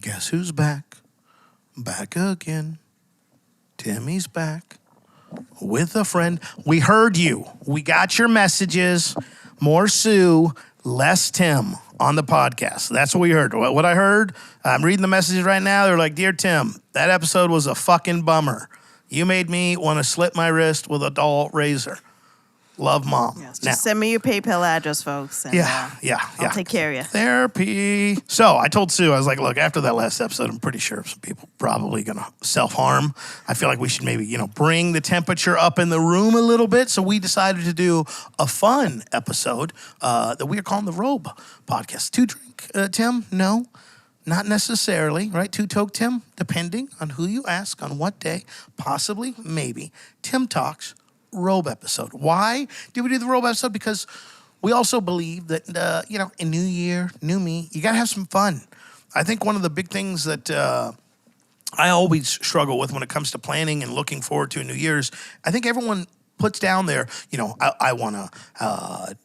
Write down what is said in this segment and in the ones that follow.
Guess who's back? Back again. Timmy's back with a friend. We heard you. We got your messages. More Sue, less Tim on the podcast. That's what we heard. What I heard, I'm reading the messages right now. They're like, Dear Tim, that episode was a fucking bummer. You made me want to slit my wrist with a dull razor. Love, Mom. Yes, just send me your PayPal address, folks. And, I'll take care of you. Therapy. So I told Sue, I was like, look, after that last episode, I'm pretty sure some people probably going to self-harm. I feel like we should maybe, bring the temperature up in the room a little bit. So we decided to do a fun episode that we are calling the Robe Podcast. To drink, Tim? No. Not necessarily, right? To toke, Tim? Depending on who you ask, on what day, possibly, maybe. Tim Talks Robe episode. Why did we do the Robe episode? Because we also believe that, a new year, new me, you got to have some fun. I think one of the big things that I always struggle with when it comes to planning and looking forward to a new year's, I think everyone puts down there, I want to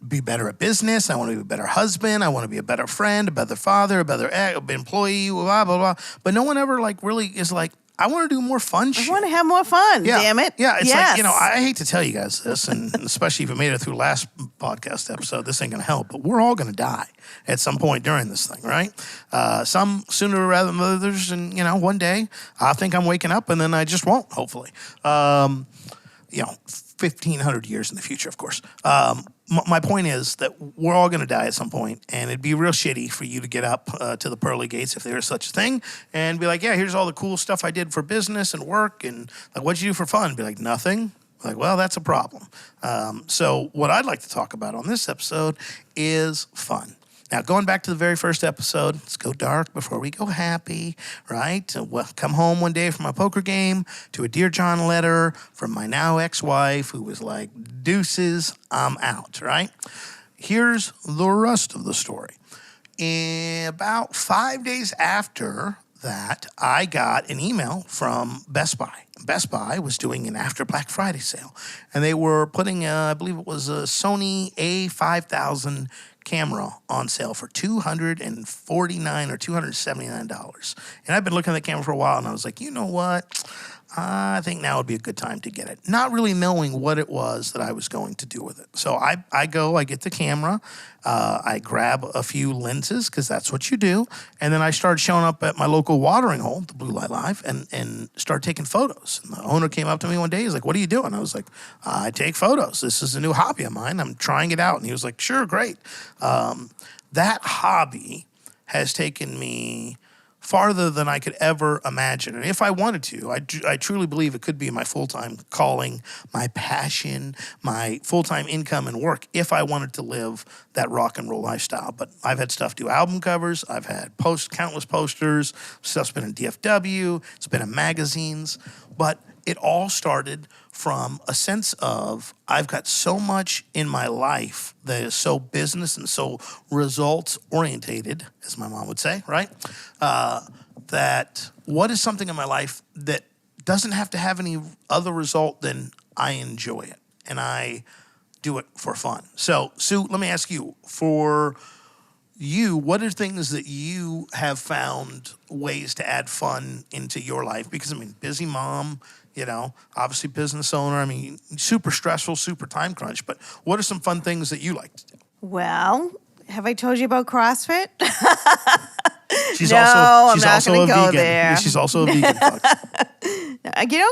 be better at business. I want to be a better husband. I want to be a better friend, a better father, a better employee, blah, blah, blah. But no one ever really is like, I want to do more fun shit. I want to have more fun, damn it. Yeah, it's like, I hate to tell you guys this, and especially if you made it through last podcast episode, this ain't going to help, but we're all going to die at some point during this thing, right? Some sooner rather than others, and, one day I think I'm waking up, and then I just won't, hopefully. 1,500 years in the future, of course. My point is that we're all going to die at some point, and it'd be real shitty for you to get up to the pearly gates, if there is such a thing, and be like, yeah, here's all the cool stuff I did for business and work, and like, what'd you do for fun? Be like, nothing. Like, well, that's a problem. So what I'd like to talk about on this episode is fun. Now, going back to the very first episode, let's go dark before we go happy, right? Come home one day from a poker game to a Dear John letter from my now ex-wife who was like, deuces, I'm out, right? Here's the rest of the story. About 5 days after that, I got an email from Best Buy. Best Buy was doing an after Black Friday sale, and they were putting, I believe it was a Sony A5000 camera on sale for $249 or $279. And I've been looking at the camera for a while, and I was like, you know what? I think now would be a good time to get it. Not really knowing what it was that I was going to do with it. So I get the camera, I grab a few lenses, because that's what you do, and then I started showing up at my local watering hole, the Blue Light Live, and started taking photos. And the owner came up to me one day, he's like, what are you doing? I was like, I take photos. This is a new hobby of mine. I'm trying it out. And he was like, sure, great. That hobby has taken me farther than I could ever imagine. And if I wanted to, I truly believe it could be my full-time calling, my passion, my full-time income and work, if I wanted to live that rock and roll lifestyle. But I've had stuff do album covers. I've had countless posters. Stuff's been in DFW. It's been in magazines. But it all started from a sense of, I've got so much in my life that is so business and so results orientated, as my mom would say, right? That what is something in my life that doesn't have to have any other result than I enjoy it and I do it for fun. So, Sue, let me ask you, for you, what are things that you have found ways to add fun into your life? Because, busy mom, obviously business owner, super stressful, super time crunch, but what are some fun things that you like to do? Well, have I told you about CrossFit? She's I'm also not a go vegan. there. She's also a vegan.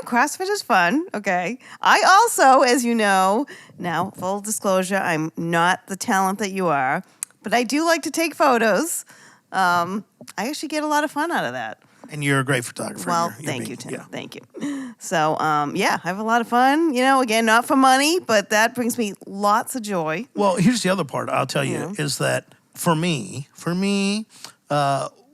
CrossFit is fun, okay? I also, as you know, now, full disclosure, I'm not the talent that you are, but I do like to take photos. I actually get a lot of fun out of that. And you're a great photographer. Well, thank you, Tim. Yeah. Thank you. So, I have a lot of fun. Again, not for money, but that brings me lots of joy. Well, here's the other part I'll tell you is that for me,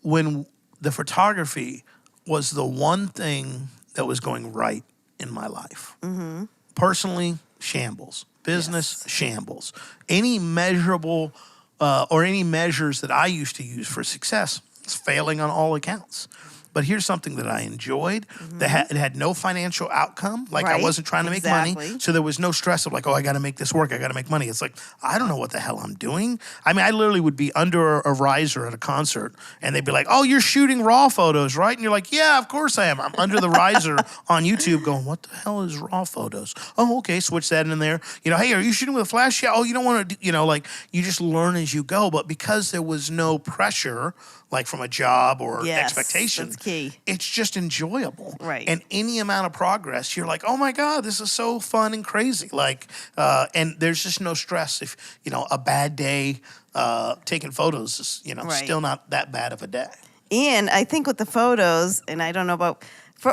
when the photography was the one thing that was going right in my life. Mm-hmm. Personally, shambles. Business, shambles. Any measurable or any measures that I used to use for success, it's failing on all accounts. but here's something that I enjoyed. That it had no financial outcome. Like I Right, wasn't trying to make money. exactly. So there was no stress of like, oh, I got to make this work. I got to make money. It's like, I don't know what the hell I'm doing. I mean, I literally would be under a riser at a concert and they'd be like, oh, you're shooting raw photos, right? And you're like, yeah, of course I am. I'm under the riser on YouTube going, what the hell is raw photos? Oh, okay. Switch that in there. You know, hey, are you shooting with a flash? Yeah. Oh, you don't want to, you know, like you just learn as you go. But because there was no pressure, like from a job or Yes, expectation, that's key. it's just enjoyable. Right. And any amount of progress, you're like, oh my God, this is so fun and crazy. Like, and there's just no stress if, you know, a bad day taking photos is, you know, Right. still not that bad of a day. And I think with the photos, and I don't know about,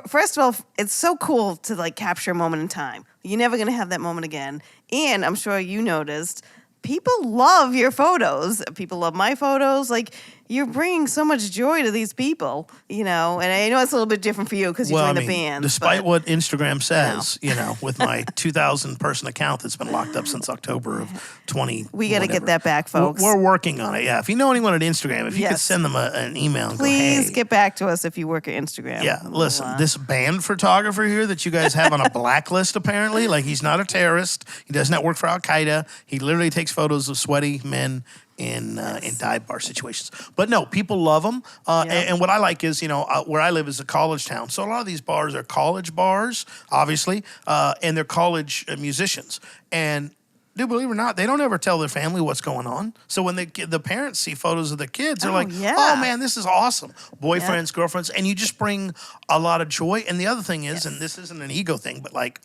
first of all, it's so cool to like capture a moment in time. You're never going to have that moment again. And I'm sure you noticed, people love your photos. People love my photos. Like, you're bringing so much joy to these people, you know. And I know it's a little bit different for you because you Well, joined I mean, the band. despite but- what Instagram says, you know, with my 2,000 person account that's been locked up since October of 20. We got to get whatever. that back, folks. We're working on it. Yeah. If you know anyone at Instagram, if you could Yes. send them an email and Please go, hey, get back to us if you work at Instagram. yeah, listen, We'll, this band photographer here that you guys have on a blacklist, apparently, like he's not a terrorist. He does not work for Al Qaeda. He literally takes photos of sweaty men in dive bar situations. But no, people love them. And what I like is, you know, where I live is a college town. So a lot of these bars are college bars, obviously, and they're college musicians. And dude, believe it or not, they don't ever tell their family what's going on. So when the parents see photos of the kids, they're Oh, like, yeah. oh man, this is awesome. Boyfriends, girlfriends, and you just bring a lot of joy. And the other thing is, and this isn't an ego thing, but like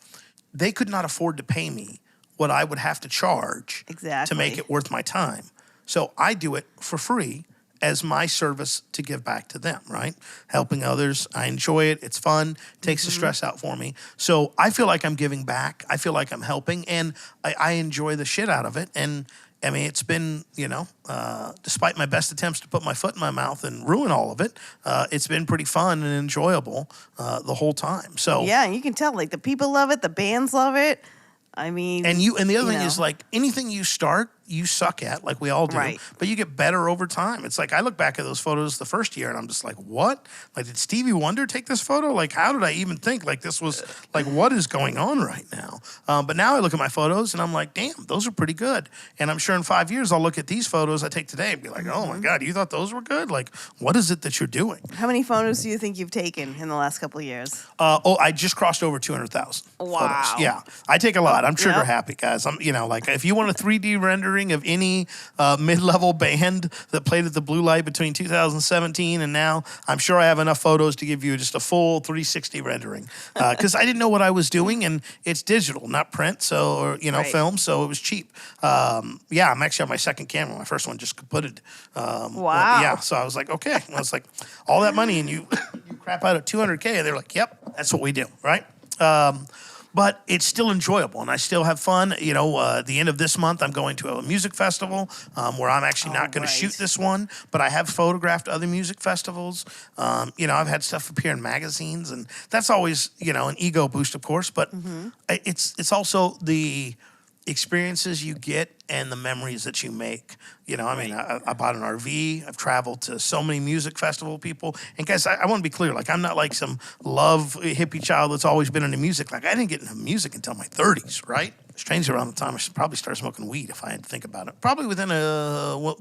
they could not afford to pay me what I would have to charge to Exactly. make it worth my time. So I do it for free as my service to give back to them, right? Helping others. I enjoy it. It's fun. Takes the stress out for me. So I feel like I'm giving back. I feel like I'm helping, and I enjoy the shit out of it. And I mean, it's been, you know, despite my best attempts to put my foot in my mouth and ruin all of it, it's been pretty fun and enjoyable the whole time. So Yeah, and you can tell, like, the people love it, the bands love it. I mean, And the other thing know. is, like, anything you start, you suck at, like we all do. Right. But you get better over time. It's like I look back at those photos the first year and I'm just like, what? Like, did Stevie Wonder take this photo? Like, how did I even think like this was like what is going on right now? But now I look at my photos and I'm like, damn, those are pretty good. And I'm sure in 5 years I'll look at these photos I take today and be like, oh my God, you thought those were good? Like, what is it that you're doing? how many photos do you think you've taken in the last couple of years? I just crossed over 200,000. Wow. Photos. Yeah, I take a lot. I'm trigger Yep. happy, guys. I'm, you know, like if you want a 3D rendering of any mid-level band that played at the Blue Light between 2017 and now, I'm sure I have enough photos to give you just a full 360 rendering. Because I didn't know what I was doing, and it's digital, not print, so or you know, Right. film, so it was cheap. Yeah, I'm actually on my second camera. My first one just kaputted. Wow. Yeah, so I was like, okay. I was like, all that money and you you crap out at 200K, and they're like, yep, that's what we do, right? But it's still enjoyable, and I still have fun. You know, the end of this month, I'm going to a music festival where I'm actually not going right. to shoot this one, but I have photographed other music festivals. You know, I've had stuff appear in magazines, and that's always, you know, an ego boost, of course. But it's also the experiences you get and the memories that you make. You know, I mean, I bought an RV. I've traveled to so many music festival people. And guys, I want to be clear. Like, I'm not like some love hippie child that's always been into music. Like, I didn't get into music until my 30s, right? Strangely, around the time I should probably start smoking weed if I had to think about it. Probably within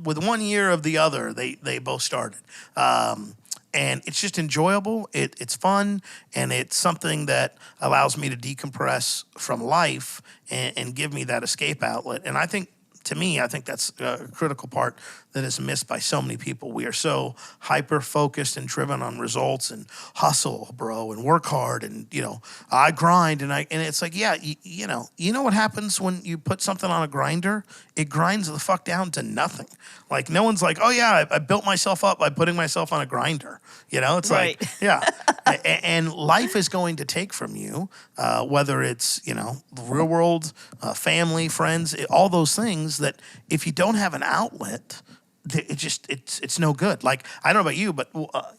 with 1 year of the other, they both started. And it's just enjoyable. It's fun, and it's something that allows me to decompress from life and give me that escape outlet. And I think, to me, I think that's a critical part that is missed by so many people. We are so hyper-focused and driven on results and hustle, bro, and work hard, and, you know, I grind, and it's like, yeah, you know what happens when you put something on a grinder? It grinds the fuck down to nothing. Like, no one's like, oh yeah, I built myself up by putting myself on a grinder. You know, it's Right. like, yeah. And life is going to take from you, whether it's, you know, the real world, family, friends, all those things that if you don't have an outlet, it's no good. Like, I don't know about you, but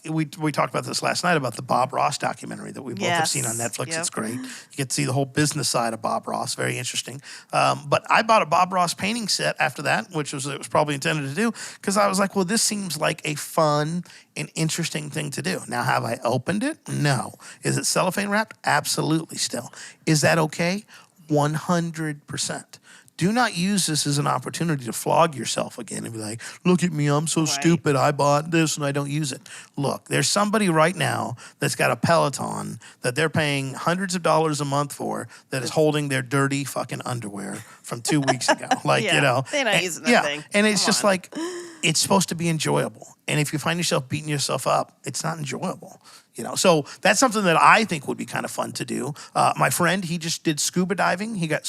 we talked about this last night about the Bob Ross documentary that we both have seen on Netflix. Yep. It's great. You get to see the whole business side of Bob Ross. Very interesting. But I bought a Bob Ross painting set after that, which it was probably intended to do, because I was like, well, this seems like a fun and interesting thing to do. Now, have I opened it? No. Is it cellophane wrapped? Absolutely. Still, is that okay? 100%. Do not use this as an opportunity to flog yourself again and be like, look at me, I'm so stupid. I bought this and I don't use it. Look, there's somebody right now that's got a Peloton that they're paying hundreds of dollars a month for that is holding their dirty fucking underwear from 2 weeks ago. Like, Yeah, you know. they're not using that thing. And it's Come just on. like, it's supposed to be enjoyable. And if you find yourself beating yourself up, it's not enjoyable. You know, so that's something that I think would be kind of fun to do. My friend, he just did scuba diving. He got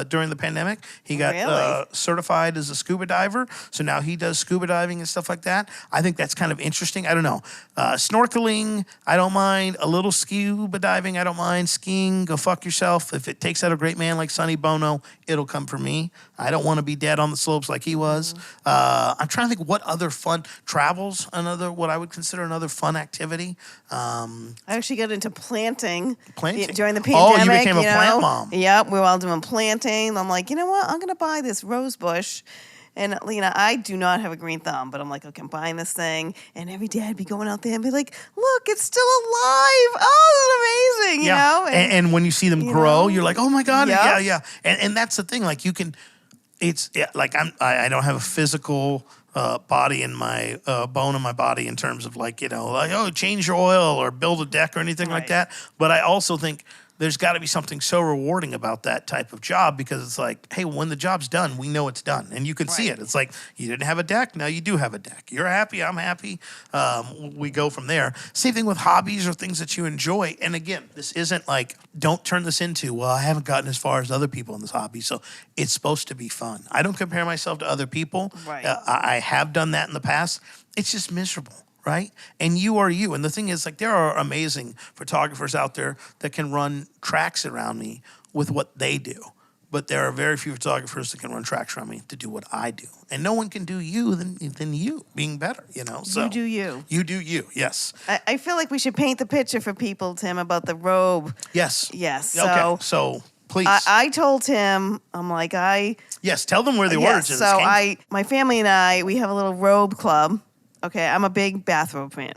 during the pandemic, he got Really? certified as a scuba diver. So now he does scuba diving and stuff like that. I think that's kind of interesting. I don't know. Snorkeling, I don't mind. A little scuba diving, I don't mind. Skiing, go fuck yourself. If it takes out a great man like Sonny Bono, it'll come for me. I don't want to be dead on the slopes like he was. I'm trying to think what other fun travels. What I would consider another fun activity. I actually got into planting, Planting? during the Oh, pandemic. you became a know? plant mom. Yep, we were all doing planting. I'm like, you know what? I'm going to buy this rose bush. And, I do not have a green thumb, but I'm like, okay, I'm buying this thing. And every day I'd be going out there and be like, look, it's still alive. Oh, it's amazing, you know? And when you see them grow, you're like, oh my God, Yep. yeah. And that's the thing, like like I don't have a physical body in my bone in my body in terms of like, change your oil or build a deck or anything like that. But I also think there's got to be something so rewarding about that type of job, because it's like, hey, when the job's done, we know it's done. And you can see it. It's like, you didn't have a deck, now you do have a deck. You're happy, I'm happy. We go from there. Same thing with hobbies or things that you enjoy. And again, this isn't like, don't turn this into, well, I haven't gotten as far as other people in this hobby. So it's supposed to be fun. I don't compare myself to other people. Right. I have done that in the past. It's just miserable. Right? And you are you. And the thing is, like, there are amazing photographers out there that can run tracks around me with what they do. But there are very few photographers that can run tracks around me to do what I do. And no one can do you than you being better, So you do you. You do you, yes. I feel like we should paint the picture for people, Tim, about the robe. Yes. Yes. Okay, so please. I told him, I'm like, yes, tell them where the yes, origins so came from. my family and I, we have a little robe club. Okay, I'm a big bathrobe fan.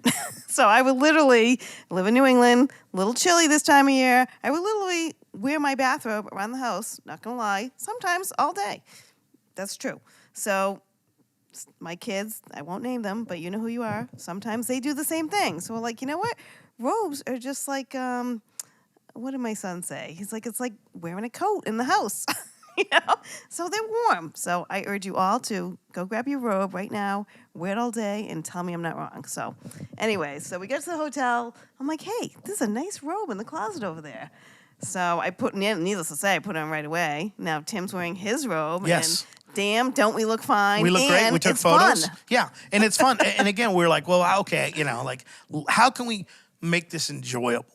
So I would literally live in New England, a little chilly this time of year. I would literally wear my bathrobe around the house, not gonna lie, sometimes all day. That's true. So my kids, I won't name them, but you know who you are. Sometimes they do the same thing. So we're like, you know what? Robes are just like, what did my son say? He's like, it's like wearing a coat in the house. So they're warm. So I urge you all to go grab your robe right now, wear it all day, and tell me I'm not wrong. So anyway, so we get to the hotel. I'm like, hey, there's a nice robe in the closet over there. So I put it in, needless to say, I put it on right away. Now Tim's wearing his robe. Yes. And damn, don't we look fine? We look great. And We took it's photos. fun. Yeah, and it's fun. And again, we're like, well, okay, like, how can we make this enjoyable?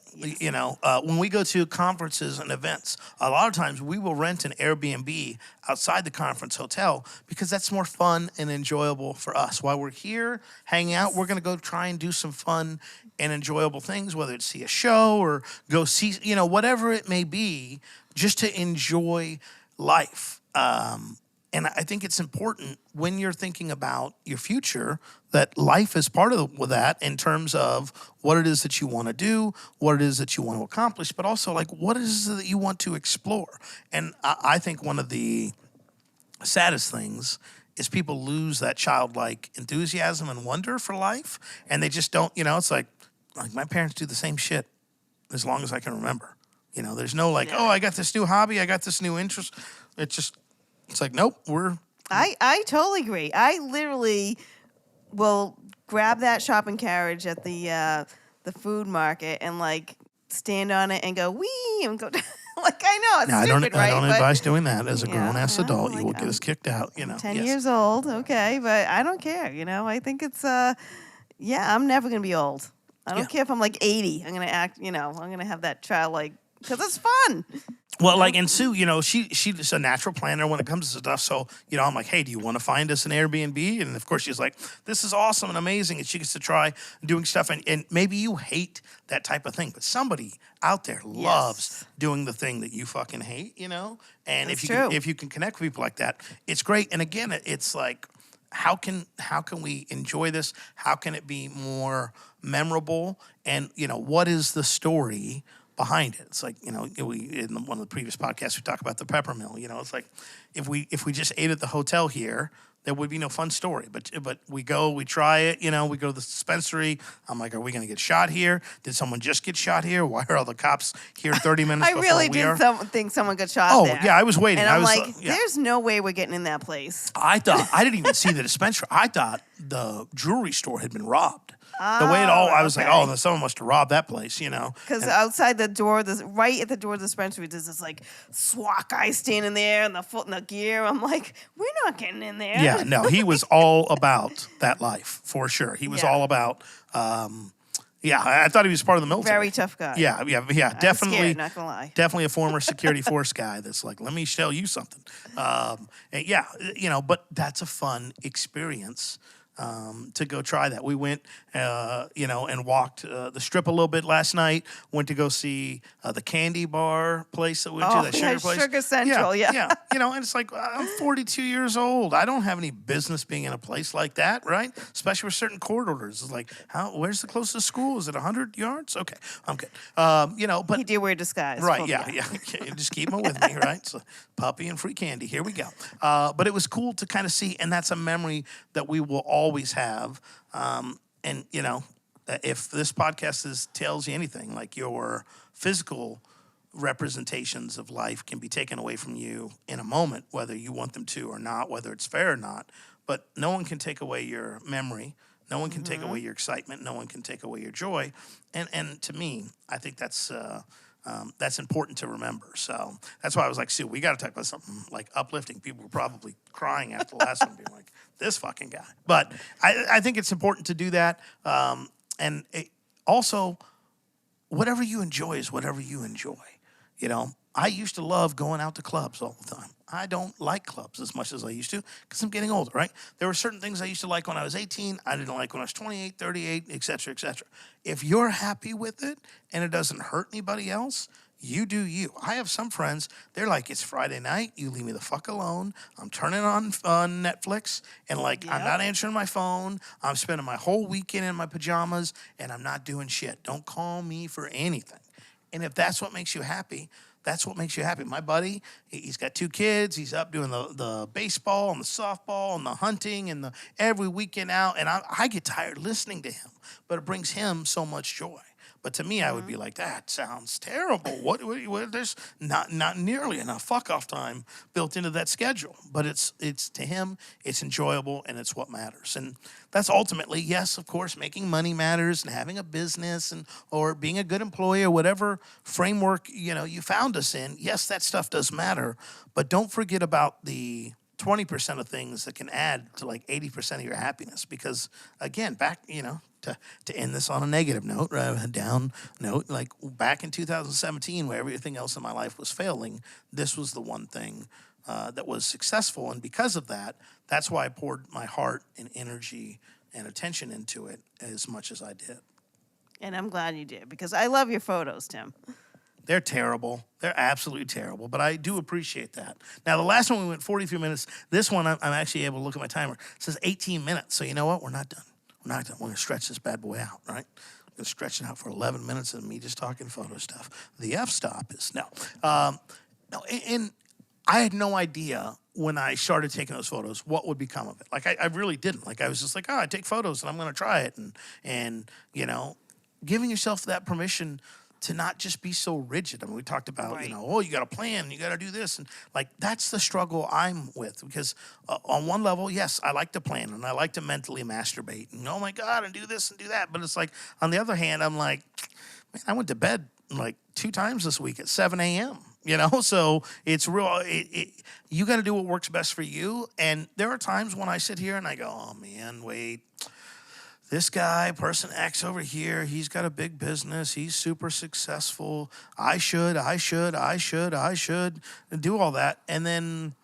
When we go to conferences and events, a lot of times we will rent an Airbnb outside the conference hotel because that's more fun and enjoyable for us. While we're here hanging out, we're going to go try and do some fun and enjoyable things, whether it's see a show or go see, whatever it may be, just to enjoy life. And I think it's important when you're thinking about your future that life is part of that in terms of what it is that you want to do, what it is that you want to accomplish, but also like what it is that you want to explore. And I think one of the saddest things is people lose that childlike enthusiasm and wonder for life, and they just don't, it's like my parents do the same shit as long as I can remember. There's no like, oh, I got this new hobby, I got this new interest. It's like, nope, I totally agree. I literally will grab that shopping carriage at the food market and like stand on it and go wee and go like I know it's stupid, right? I don't advise doing that as a grown-ass adult. like, you will get us kicked out. 10 yes. years old, okay, but I don't care. I think it's I'm never gonna be old. I don't care if I'm like 80. I'm gonna act. I'm gonna have that childlike because it's fun. Well, like, and Sue, she's a natural planner when it comes to stuff. So, I'm like, hey, do you want to find us an Airbnb? And of course, she's like, this is awesome and amazing. And she gets to try doing stuff. And maybe you hate that type of thing, but somebody out there loves doing the thing that you fucking hate, And That's if you can connect with people like that, it's great. And again, it's like, how can we enjoy this? How can it be more memorable? And, what is the story behind it? It's like, in one of the previous podcasts, we talked about the pepper mill. It's like if we just ate at the hotel here, there would be no fun story. But we go, we try it, we go to the dispensary. I'm like, are we going to get shot here? Did someone just get shot here? Why are all the cops here 30 minutes I before really we are? think someone got shot there. Oh, yeah, I was waiting. And I'm was, like, there's no way we're getting in that place. I didn't even see the dispensary. I thought the jewelry store had been robbed. The way it all, I was like, oh, someone must have robbed that place, Because outside the door, right at the door of the dispensary, there's this like SWAT guy standing there and the foot in the gear. I'm like, we're not getting in there. Yeah, no, he was all about that life for sure. He was all about. I thought he was part of the military. Very tough guy. Yeah, definitely. I'm scared, not gonna lie. Definitely a former security force guy. That's like, let me tell you something. But that's a fun experience. To go try that. We went, and walked the strip a little bit last night. Went to go see the candy bar place that we went to, that sugar place. Sugar Central, yeah. And it's like, I'm 42 years old. I don't have any business being in a place like that, right? Especially with certain corridors. It's like, where's the closest school? Is it 100 yards? Okay, I'm good. But he did wear disguise. right, yeah. Just keep them with me, right? So, puppy and free candy. Here we go. But it was cool to kind of see, and that's a memory that we will always have. If this podcast tells you anything, like your physical representations of life can be taken away from you in a moment, whether you want them to or not, whether it's fair or not. But no one can take away your memory. No one can take away your excitement. No one can take away your joy. And to me, I think that's important to remember. So that's why I was like, Sue, we got to talk about something like uplifting. People were probably crying after the last one, being like, this fucking guy. But I think it's important to do that. Also, whatever you enjoy is whatever you enjoy. I used to love going out to clubs all the time. I don't like clubs as much as I used to because I'm getting older, right? There were certain things I used to like when I was 18. I didn't like when I was 28, 38, et cetera, et cetera. If you're happy with it and it doesn't hurt anybody else, you do you. I have some friends, they're like, it's Friday night, you leave me the fuck alone. I'm turning on Netflix and I'm not answering my phone. I'm spending my whole weekend in my pajamas and I'm not doing shit. Don't call me for anything. And if that's what makes you happy, that's what makes you happy. My buddy, he's got 2 kids. He's up doing the baseball and the softball and the hunting and every weekend out. And I get tired listening to him, but it brings him so much joy. But to me, I would be like, that sounds terrible. What there's not nearly enough fuck off time built into that schedule. But it's to him, it's enjoyable and it's what matters. And that's ultimately, yes, of course, making money matters and having a business or being a good employee or whatever framework you found us in. Yes, that stuff does matter. But don't forget about the 20% of things that can add to like 80% of your happiness. Because again, back, to end this on a negative note, a down note, like back in 2017 where everything else in my life was failing, this was the one thing that was successful. And because of that, that's why I poured my heart and energy and attention into it as much as I did. And I'm glad you did because I love your photos, Tim. They're terrible. They're absolutely terrible, but I do appreciate that. Now, the last one we went 43 minutes. This one, I'm actually able to look at my timer. It says 18 minutes. So you know what? We're not done. We're not done. We're going to stretch this bad boy out, right? We're going to stretch it out for 11 minutes of me just talking photo stuff. The f-stop is no. And I had no idea when I started taking those photos what would become of it. Like, I really didn't. Like, I was just like, I take photos and I'm going to try it. And giving yourself that permission to not just be so rigid. I mean, we talked about, right. You got to plan, you got to do this. And like, that's the struggle I'm with because on one level, yes, I like to plan and I like to mentally masturbate and, oh my God, and do this and do that. But it's like, on the other hand, I'm like, man, I went to bed like 2 times this week at 7 a.m., So it's real, you got to do what works best for you. And there are times when I sit here and I go, oh man, wait, this guy, person X over here, he's got a big business. He's super successful. I should do all that. And then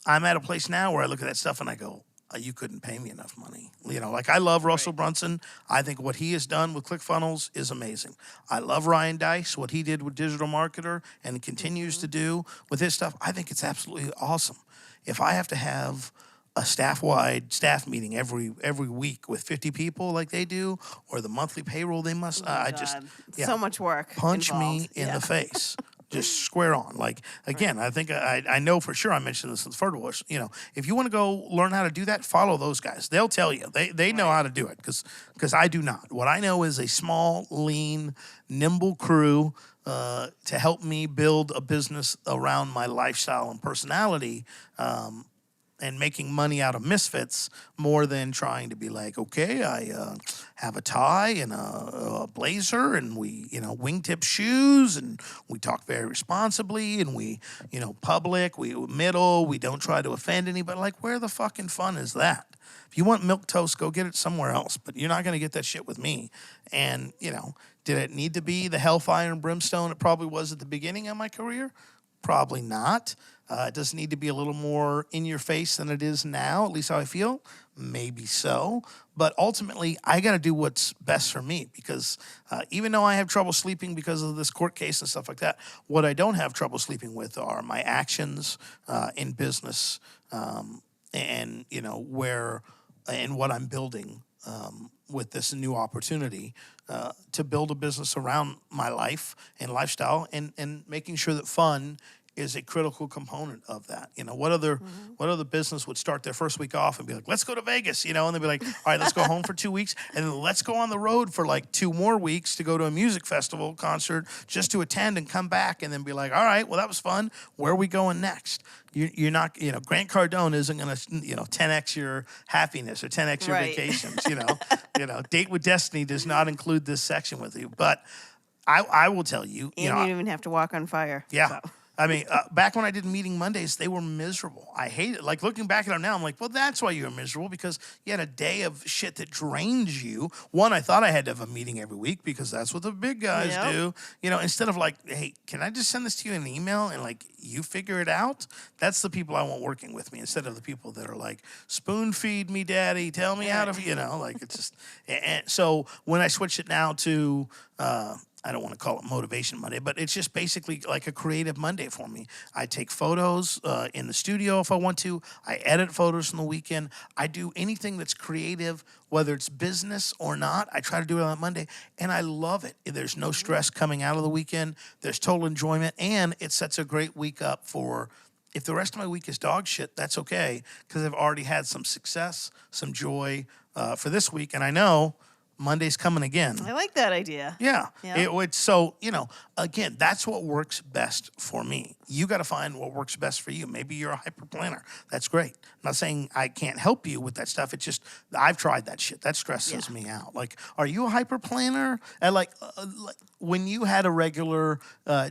I'm at a place now where I look at that stuff and I go, you couldn't pay me enough money. Like I love Russell Brunson. I think what he has done with ClickFunnels is amazing. I love Ryan Dice, what he did with Digital Marketer and continues to do with his stuff. I think it's absolutely awesome. If I have to have a staff-wide staff meeting every week with 50 people like they do, or the monthly payroll they must, I just, so much work. punch involved. me in the face. Just square on. Like, again, I think I know for sure I mentioned this in the first voice. If you want to go learn how to do that, follow those guys. They'll tell you. They know how to do it because I do not. What I know is a small, lean, nimble crew to help me build a business around my lifestyle and personality. And making money out of misfits more than trying to be like, okay, I have a tie and a blazer and we, wingtip shoes and we talk very responsibly and we, public, we middle, we don't try to offend anybody. Like, where the fucking fun is that? If you want milk toast, go get it somewhere else, but you're not going to get that shit with me. And, did it need to be the hellfire and brimstone it probably was at the beginning of my career? Probably not. It does need to be a little more in your face than it is now, at least how I feel. Maybe so. But ultimately, I got to do what's best for me because even though I have trouble sleeping because of this court case and stuff like that, what I don't have trouble sleeping with are my actions in business and, where and what I'm building with this new opportunity to build a business around my life and lifestyle and making sure that fun is a critical component of that. What other business would start their first week off and be like, let's go to Vegas, and they'd be like, all right, let's go home for 2 weeks and then let's go on the road for like 2 more weeks to go to a music festival concert just to attend and come back and then be like, all right, well, that was fun. Where are we going next? You're not, Grant Cardone isn't going to, 10x your happiness or 10x your vacations, Date with Destiny does not include this section with you. But I will tell you, and you don't even have to walk on fire. Yeah. So. I mean, back when I did Meeting Mondays, they were miserable. I hate it. Like, looking back at them now, I'm like, well, that's why you were miserable, because you had a day of shit that drains you. One, I thought I had to have a meeting every week because that's what the big guys do. Instead of like, hey, can I just send this to you in an email and like you figure it out? That's the people I want working with me instead of the people that are like, spoon feed me, daddy, tell me how to, like it's just. And so when I switched it now to, I don't want to call it Motivation Monday, but it's just basically like a creative Monday for me. I take photos in the studio if I want to. I edit photos on the weekend. I do anything that's creative, whether it's business or not. I try to do it on Monday, and I love it. There's no stress coming out of the weekend. There's total enjoyment, and it sets a great week up for. If the rest of my week is dog shit, that's okay, because I've already had some success, some joy for this week, and I know Monday's coming again. I like that idea. Yeah. So, again, that's what works best for me. You got to find what works best for you. Maybe you're a hyper planner. That's great. I'm not saying I can't help you with that stuff. It's just, I've tried that shit. That stresses me out. Like, are you a hyper planner? And like when you had a regular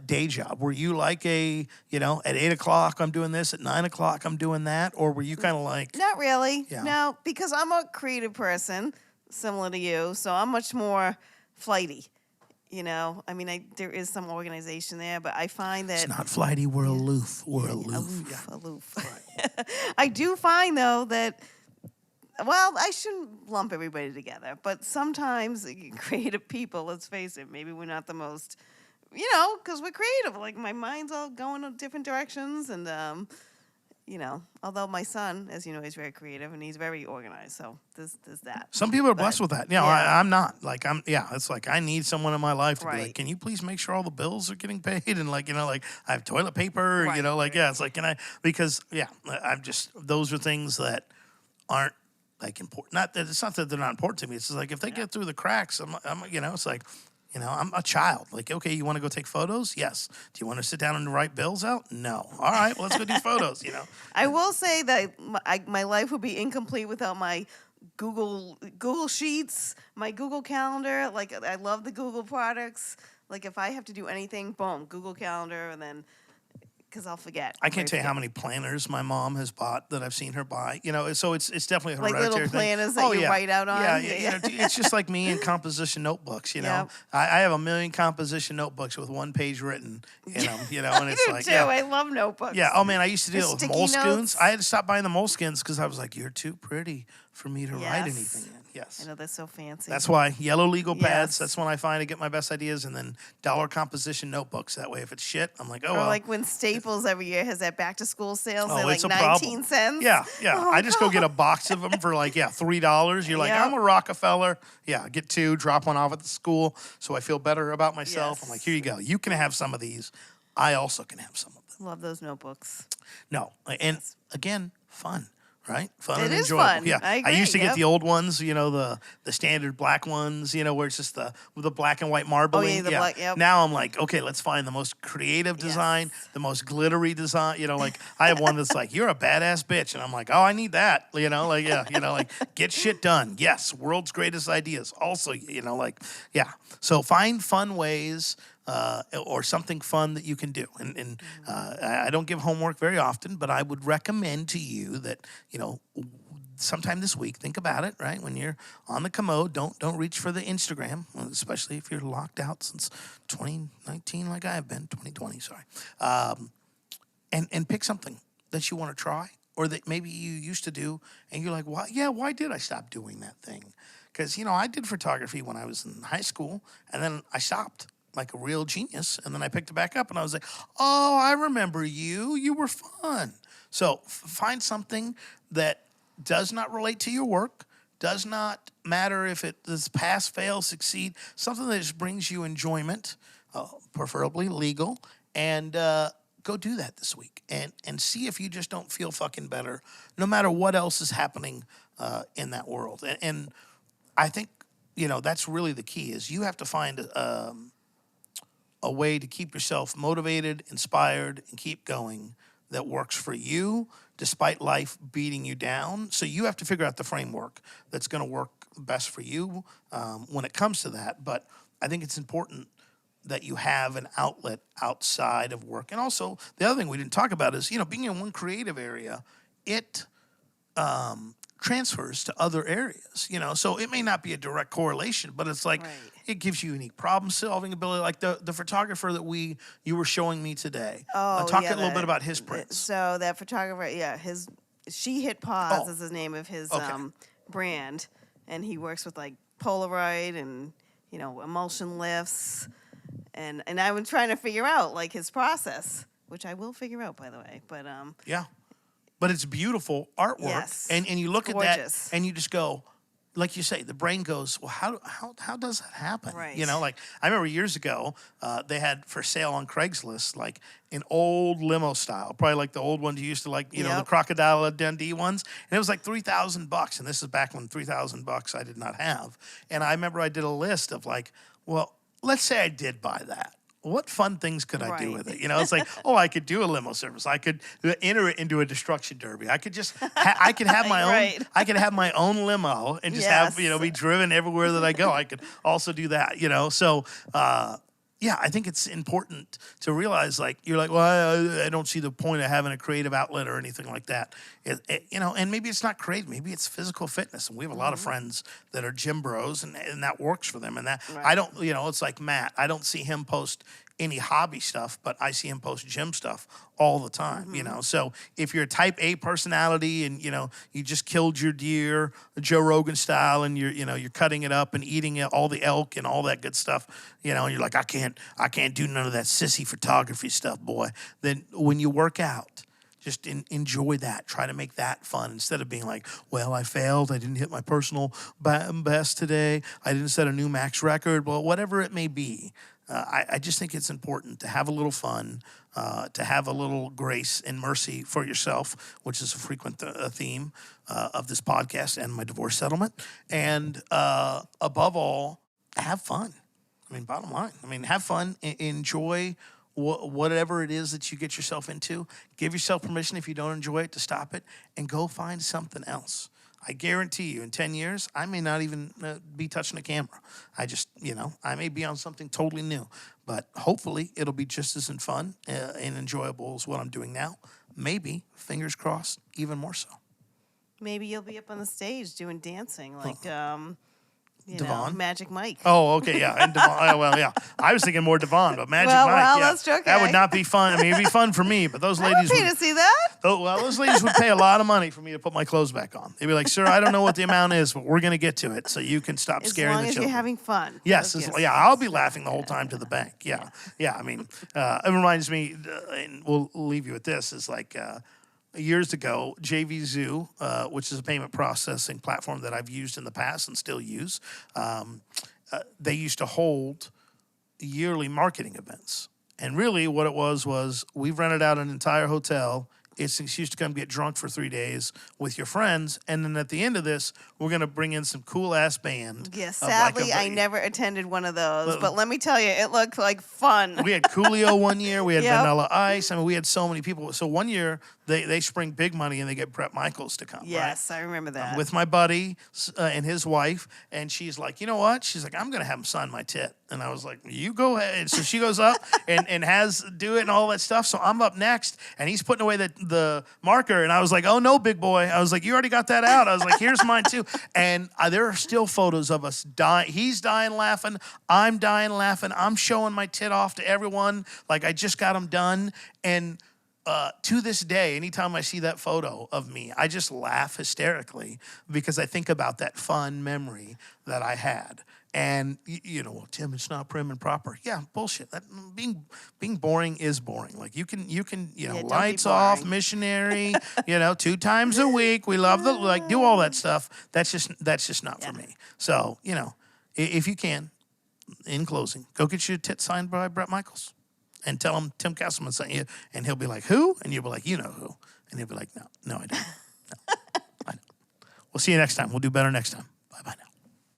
day job, were you like at 8 o'clock, I'm doing this, at 9 o'clock, I'm doing that? Or were you kind of like? Not really. Yeah. No, because I'm a creative person. Similar to you, so I'm much more flighty. I mean, there is some organization there, but I find that It's not flighty. We're aloof. We're aloof. Aloof. Right. I do find though that, well, I shouldn't lump everybody together, but sometimes creative people, let's face it, maybe we're not the most, because we're creative. Like, my mind's all going in different directions, and although my son, as you know, is very creative and he's very organized, so there's that. Some people are blessed with that. I'm not. Like, it's like I need someone in my life to be like, can you please make sure all the bills are getting paid? And like, like I have toilet paper, it's like, can I, because I'm just, those are things that aren't like important. Not that it's not that they're not important to me. It's just like, if they get through the cracks, I'm it's like, I'm a child. Like, okay, you want to go take photos? Yes. Do you want to sit down and write bills out? No. All right, well, let's go do photos, I will say that my life would be incomplete without my Google Sheets, my Google Calendar. Like, I love the Google products. Like, if I have to do anything, boom, Google Calendar, and then because I'll forget. I can't tell you how many planners my mom has bought that I've seen her buy. So it's definitely a Like hereditary little planners thing. that you write out on? Yeah, Yeah. it's just like me in composition notebooks. Yep. I have a million composition notebooks with one page written in them. And it's I do like, too. yeah. I love notebooks. Yeah. Oh man, I used to do The it with sticky moleskins. notes. I had to stop buying the moleskins because I was like, "You're too pretty for me to write Yes. anything in." Yes. I know, they're so fancy. That's why yellow legal pads. Yes. That's when I find to get my best ideas, and then dollar composition notebooks. That way, if it's shit, I'm like, oh Or well. like when Staples every year has that back to school sale, Oh, they're like it's a 19 problem. cents. Yeah. Oh, I just go get a box of them for like $3. You're like, Yep. I'm a Rockefeller. Yeah, get 2, drop one off at the school, so I feel better about myself. Yes. I'm like, here you go. You can have some of these. I also can have some of them. Love those notebooks. No, and again, fun. Right? Fun It and is enjoyable. fun. Yeah. I agree, used to get yep. the old ones, the standard black ones, where it's just with the black and white marbling. the black, yep. Now I'm like, okay, let's find the most creative design, the most glittery design. Like I have one that's like, you're a badass bitch. And I'm like, oh, I need that. Like get shit done. Yes. World's greatest ideas. Also, yeah. So find fun ways or something fun that you can do. And I don't give homework very often, but I would recommend to you that, sometime this week, think about it, right? When you're on the commode, don't reach for the Instagram, especially if you're locked out since 2019 like I have been, 2020, sorry. And pick something that you want to try or that maybe you used to do and you're like, why did I stop doing that thing? Because, I did photography when I was in high school and then I stopped. Like a real genius. And then I picked it back up and I was like, oh, I remember you. You were fun. So find something that does not relate to your work, does not matter if it is pass, fail, succeed, something that just brings you enjoyment, preferably legal, and go do that this week and see if you just don't feel fucking better no matter what else is happening in that world. And I think, that's really the key is you have to find a way to keep yourself motivated, inspired, and keep going that works for you despite life beating you down. So you have to figure out the framework that's going to work best for you when it comes to that. But I think it's important that you have an outlet outside of work. And also, the other thing we didn't talk about is, being in one creative area, it transfers to other areas, so it may not be a direct correlation, but it's like it gives you unique problem solving ability, like the photographer that you were showing me today. Talk a little bit about his prints. So that photographer, She Hit Pause is the name of his brand, and he works with like Polaroid and emulsion lifts, and I was trying to figure out like his process, which I will figure out, by the way, but yeah. But it's beautiful artwork. Yes. And you look at Gorgeous. that and you just go, like you say, the brain goes, well, how does that happen? Right. Like I remember years ago, they had for sale on Craigslist, like an old limo style, probably like the old ones you used to like, the Crocodile Dundee ones. And it was like $3,000. And this is back when $3,000 I did not have. And I remember I did a list of like, well, let's say I did buy that. What fun things could I do with it? It's like, I could do a limo service. I could enter it into a destruction derby. I could just, I could have my own. I could have my own limo and just have, be driven everywhere that I go. I could also do that, So, I think it's important to realize, like, you're like, well, I don't see the point of having a creative outlet or anything like that. And maybe it's not creative. Maybe it's physical fitness. And we have a lot of friends that are gym bros, and that works for them. And that I don't, it's like Matt. I don't see him post any hobby stuff, but I see him post gym stuff all the time, So if you're a type A personality and, you just killed your deer, Joe Rogan style, and you're cutting it up and eating it, all the elk and all that good stuff, and you're like, I can't do none of that sissy photography stuff, boy. Then when you work out, just enjoy that. Try to make that fun instead of being like, well, I failed. I didn't hit my personal best today. I didn't set a new max record. Well, whatever it may be, I just think it's important to have a little fun, to have a little grace and mercy for yourself, which is a frequent theme of this podcast and my divorce settlement. And above all, have fun. Bottom line. Have fun, enjoy whatever it is that you get yourself into. Give yourself permission if you don't enjoy it to stop it and go find something else. I guarantee you in 10 years, I may not even be touching a camera. I just, I may be on something totally new. But hopefully it'll be just as fun and enjoyable as what I'm doing now. Maybe, fingers crossed, even more so. Maybe you'll be up on the stage doing dancing like, Devon? Magic Mike. Oh, okay, yeah. And Devon, well, yeah. I was thinking more Devon, but Magic Mike, well, yeah. that's okay. That would not be fun. I mean, it'd be fun for me, but those I ladies would pay would, to see that. those ladies would pay a lot of money for me to put my clothes back on. They'd be like, "Sir, I don't know what the amount is, but we're going to get to it, so you can stop As scaring long the as children." you're having fun. Yes, Yes. yeah, I'll be laughing the whole time to the bank. Yeah. I mean, it reminds me, and we'll leave you with this, is like years ago, JV Zoo, which is a payment processing platform that I've used in the past and still use, they used to hold yearly marketing events. And really what it was we rented out an entire hotel. It's an excuse to come get drunk for 3 days with your friends. And then at the end of this, we're going to bring in some cool-ass band. Yes, of like sadly, a- I never attended one of those. But let me tell you, it looked like fun. We had Coolio one year. We had Yep. Vanilla Ice. I mean, we had so many people. So one year, they spring big money and they get Brett Michaels to come. Yes, right? I remember that. With my buddy and his wife. And she's like, you know what? She's like, I'm going to have him sign my tit. And I was like, you go ahead. And so she goes up and has do it and all that stuff. So I'm up next and he's putting away the marker. And I was like, oh, no, big boy. I was like, you already got that out. I was like, here's mine too. And there are still photos of us dying. He's dying laughing. I'm dying laughing. I'm showing my tit off to everyone. Like I just got them done. And to this day, anytime I see that photo of me, I just laugh hysterically because I think about that fun memory that I had. And well, Tim, it's not prim and proper. Yeah, bullshit. That, being boring is boring. Like you can don't be lights off, boring. missionary. 2 times a week. We love do all that stuff. That's just not for me. So if you can, in closing, go get your tit signed by Brett Michaels. And tell him Tim Castleman sent you, and he'll be like, who? And you'll be like, you know who. And he'll be like, no, I don't. No, I don't. We'll see you next time. We'll do better next time.